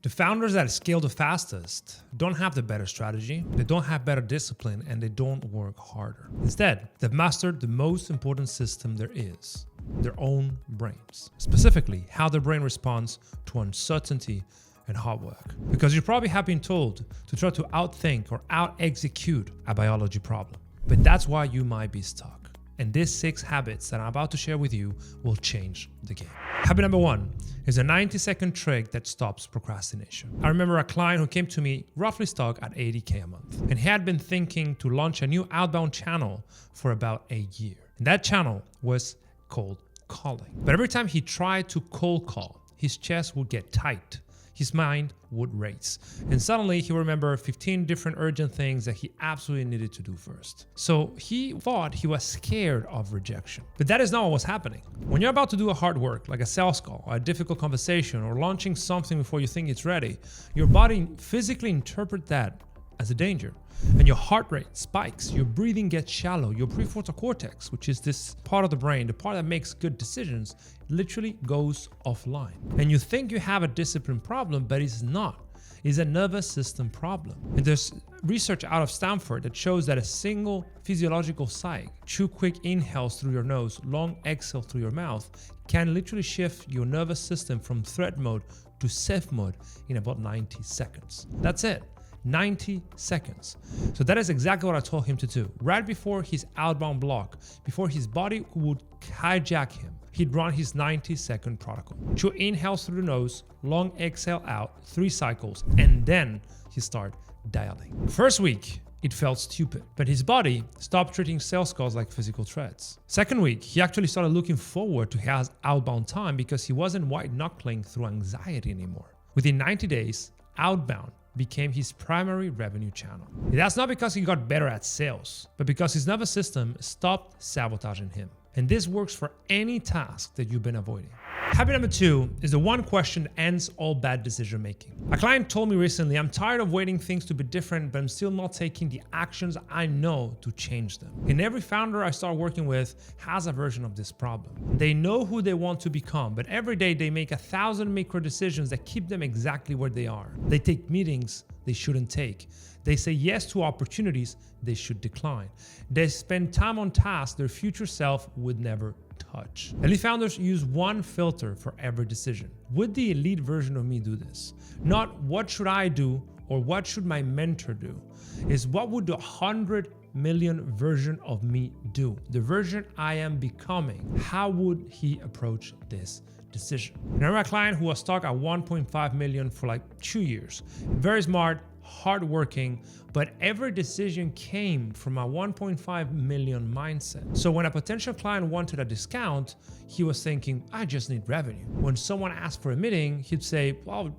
The founders that scale the fastest don't have the better strategy, they don't have better discipline, and they don't work harder. Instead, they've mastered the most important system there is, their own brains. Specifically, how their brain responds to uncertainty and hard work. Because you probably have been told to try to outthink or out-execute a biology problem. But that's why you might be stuck. And these 6 habits that I'm about to share with you will change the game. Habit number 1 is a 90-second trick that stops procrastination. I remember a client who came to me roughly stuck at $80K a month. And he had been thinking to launch a new outbound channel for about a year. And that channel was cold calling. But every time he tried to cold call, his chest would get tight. His mind would race. And suddenly he remembered 15 different urgent things that he absolutely needed to do first. So he thought he was scared of rejection. But that is not what was happening. When you're about to do a hard work, like a sales call, or a difficult conversation, or launching something before you think it's ready, your body physically interprets that as a danger. And your heart rate spikes, your breathing gets shallow, your prefrontal cortex, which is this part of the brain, the part that makes good decisions, literally goes offline. And you think you have a discipline problem, but it's not. It's a nervous system problem. And there's research out of Stanford that shows that a single physiological sigh, 2 quick inhales through your nose, long exhale through your mouth, can literally shift your nervous system from threat mode to safe mode in about 90 seconds. That's it. 90 seconds. So that is exactly what I told him to do. Right before his outbound block, before his body would hijack him, he'd run his 90-second protocol. 2 inhales through the nose, long exhale out, 3 cycles, and then he started dialing. First week, it felt stupid, but his body stopped treating sales calls like physical threats. Second week, he actually started looking forward to his outbound time because he wasn't white knuckling through anxiety anymore. Within 90 days, outbound became his primary revenue channel. That's not because he got better at sales, but because his nervous system stopped sabotaging him. And this works for any task that you've been avoiding. Habit number 2 is the one question that ends all bad decision making. A client told me recently, I'm tired of waiting things to be different, but I'm still not taking the actions I know to change them. And every founder I start working with has a version of this problem. They know who they want to become, but every day they make 1,000 micro decisions that keep them exactly where they are. They take meetings they shouldn't take. They say yes to opportunities they should decline. They spend time on tasks their future self would never touch. Elite founders use one filter for every decision. Would the elite version of me do this? Not what should I do or what should my mentor do? Is what would the 100 million version of me do? The version I am becoming. How would he approach this decision? And I remember a client who was stuck at 1.5 million for like 2 years. Very smart, hardworking, but every decision came from a 1.5 million mindset. So when a potential client wanted a discount, he was thinking, I just need revenue. When someone asked for a meeting, he'd say, well,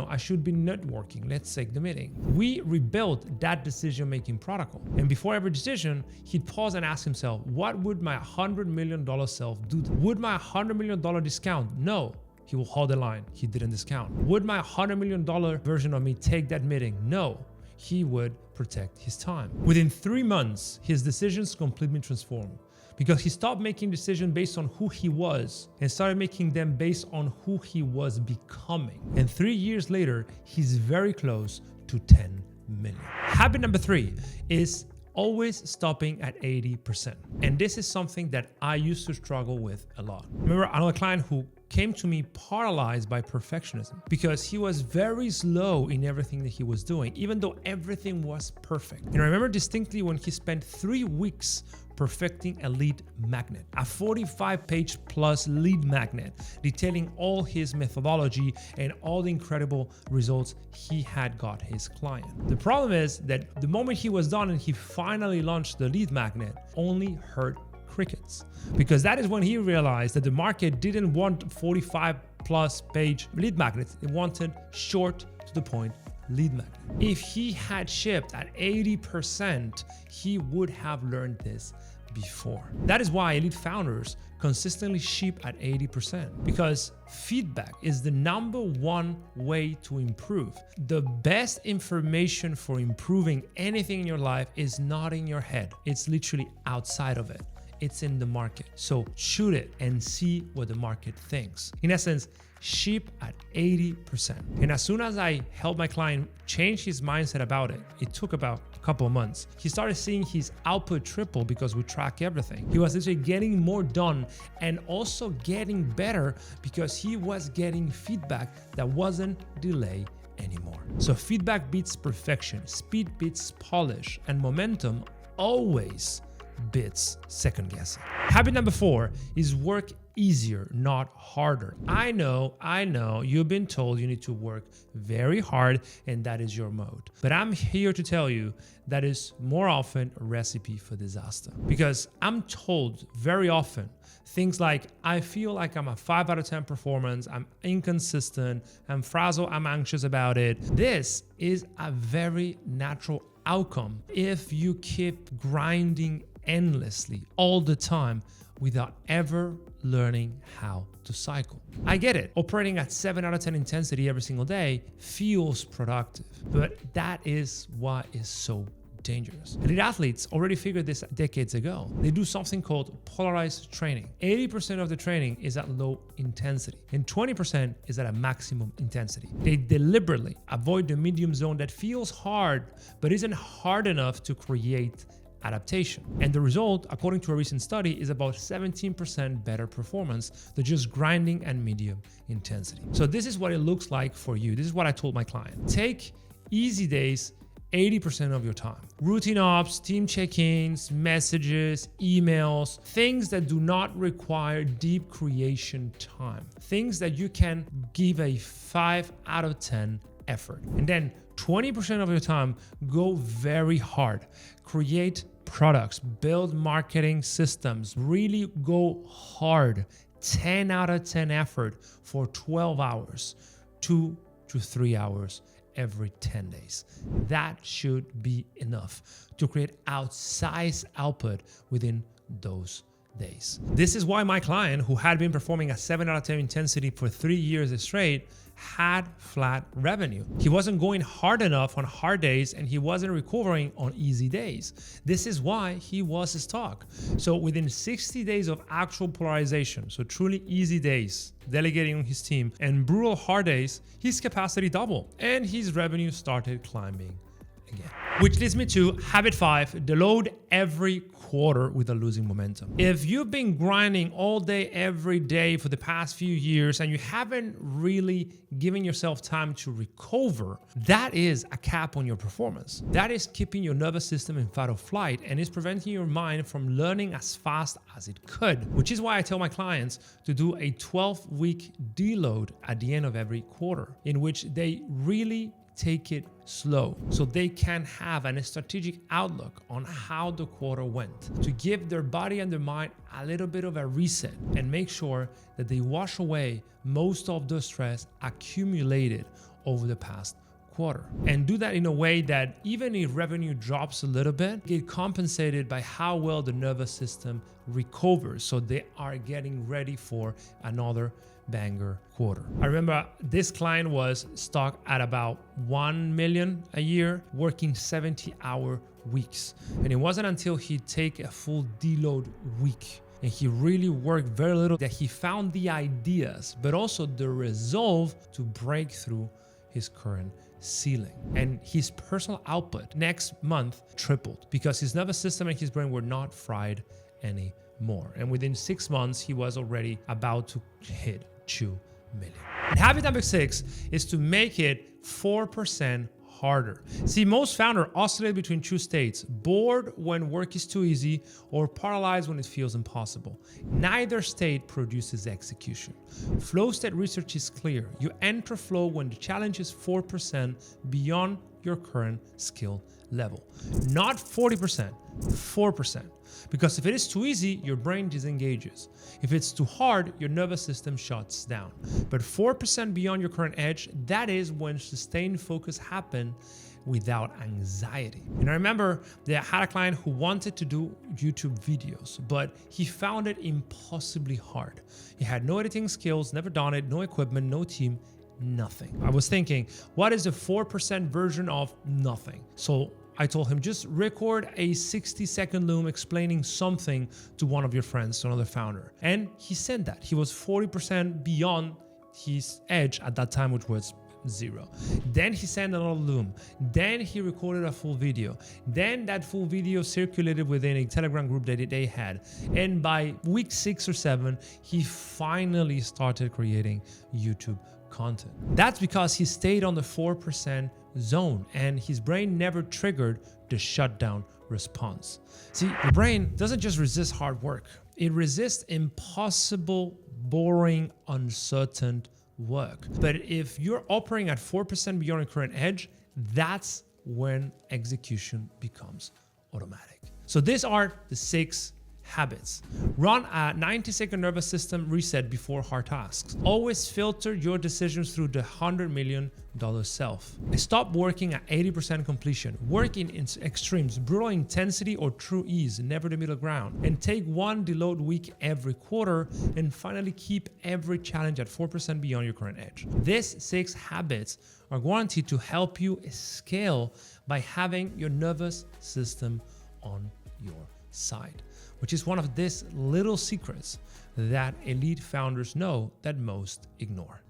I should be networking. Let's take the meeting. We rebuilt that decision-making protocol. And before every decision, he'd pause and ask himself, what would my $100 million self do? Would my $100 million discount? No. He will hold the line. He didn't discount. Would my $100 million version of me take that meeting? No. He would protect his time. Within 3 months, his decisions completely transformed because he stopped making decisions based on who he was and started making them based on who he was becoming. And 3 years later, he's very close to 10 million. Habit number 3 is always stopping at 80%. And this is something that I used to struggle with a lot. Remember another client who came to me paralyzed by perfectionism because he was very slow in everything that he was doing, even though everything was perfect. And I remember distinctly when he spent 3 weeks perfecting a lead magnet, a 45-page plus lead magnet detailing all his methodology and all the incredible results he had got his client. The problem is that the moment he was done and he finally launched the lead magnet, only heard crickets, because that is when he realized that the market didn't want 45 plus page lead magnets. It wanted short to the point lead magnet. If he had shipped at 80%, he would have learned this before. That is why elite founders consistently ship at 80%, because feedback is the #1 way to improve. The best information for improving anything in your life is not in your head. It's literally outside of it. It's in the market. So shoot it and see what the market thinks. In essence, sheep at 80%. And as soon as I helped my client change his mindset about it, it took about a couple of months. He started seeing his output triple because we track everything. He was actually getting more done and also getting better because he was getting feedback that wasn't delay anymore. So feedback beats perfection, speed beats polish, and momentum always beats second guessing. Habit number 4 is work easier, not harder. I know you've been told you need to work very hard and that is your mode. But I'm here to tell you that is more often a recipe for disaster. Because I'm told very often things like, I feel like I'm a 5 out of 10 performance, I'm inconsistent, I'm frazzled, I'm anxious about it. This is a very natural outcome if you keep grinding endlessly all the time without ever learning how to cycle. I get it. Operating at 7 out of 10 intensity every single day feels productive, but that is why it's so dangerous. Elite athletes already figured this decades ago. They do something called polarized training. 80% of the training is at low intensity and 20% is at a maximum intensity. They deliberately avoid the medium zone that feels hard, but isn't hard enough to create adaptation. And the result, according to a recent study, is about 17% better performance than just grinding and medium intensity. So this is what it looks like for you. This is what I told my client. Take easy days 80% of your time. Routine ops, team check-ins, messages, emails, things that do not require deep creation time. Things that you can give a 5 out of 10 effort. And then 20% of your time, go very hard. Create products, build marketing systems, really go hard. 10 out of 10 effort for 12 hours, 2 to 3 hours every 10 days. That should be enough to create outsized output within those days. This is why my client, who had been performing at 7 out of 10 intensity for 3 years straight, had flat revenue. He wasn't going hard enough on hard days and he wasn't recovering on easy days. This is why he was stuck. So within 60 days of actual polarization, so truly easy days, delegating on his team, and brutal hard days, his capacity doubled and his revenue started climbing again. Which leads me to habit 5, deload every quarter with a losing momentum. If you've been grinding all day, every day for the past few years, and you haven't really given yourself time to recover, that is a cap on your performance. That is keeping your nervous system in fight or flight and is preventing your mind from learning as fast as it could, which is why I tell my clients to do a 12-week deload at the end of every quarter, in which they really take it slow so they can have a strategic outlook on how the quarter went, to give their body and their mind a little bit of a reset and make sure that they wash away most of the stress accumulated over the past quarter. And do that in a way that even if revenue drops a little bit, get compensated by how well the nervous system recovers, so they are getting ready for another banger quarter. I remember this client was stuck at about 1 million a year, working 70-hour weeks. And it wasn't until he'd take a full deload week and he really worked very little that he found the ideas, but also the resolve to break through his current ceiling. And his personal output next month tripled because his nervous system and his brain were not fried anymore. And within 6 months, he was already about to hit 2 million. And habit number 6 is to make it 4% harder. See, most founders oscillate between two states: bored when work is too easy or paralyzed when it feels impossible. Neither state produces execution. Flow state research is clear. You enter flow when the challenge is 4% beyond your current skill level. Not 40%, 4%. Because if it is too easy, your brain disengages. If it's too hard, your nervous system shuts down. But 4% beyond your current edge, that is when sustained focus happens without anxiety. And I remember that I had a client who wanted to do YouTube videos, but he found it impossibly hard. He had no editing skills, never done it, no equipment, no team, nothing. I was thinking, what is the 4% version of nothing? So I told him, just record a 60-second loom explaining something to one of your friends, to another founder. And he sent that. He was 40% beyond his edge at that time, which was 0. Then he sent another loom. Then he recorded a full video. Then that full video circulated within a Telegram group that they had. And by week 6 or 7, he finally started creating YouTube content. That's because he stayed on the 4% zone and his brain never triggered the shutdown response. See, the brain doesn't just resist hard work. It resists impossible, boring, uncertain work. But if you're operating at 4% beyond your current edge, that's when execution becomes automatic. So these are the 6 habits. Run a 90-second nervous system reset before hard tasks. Always filter your decisions through the $100 million self. Stop working at 80% completion. Work in extremes, brutal intensity or true ease, never the middle ground. And take one deload week every quarter. And finally, keep every challenge at 4% beyond your current edge. These 6 habits are guaranteed to help you scale by having your nervous system on your side, which is one of these little secrets that elite founders know that most ignore.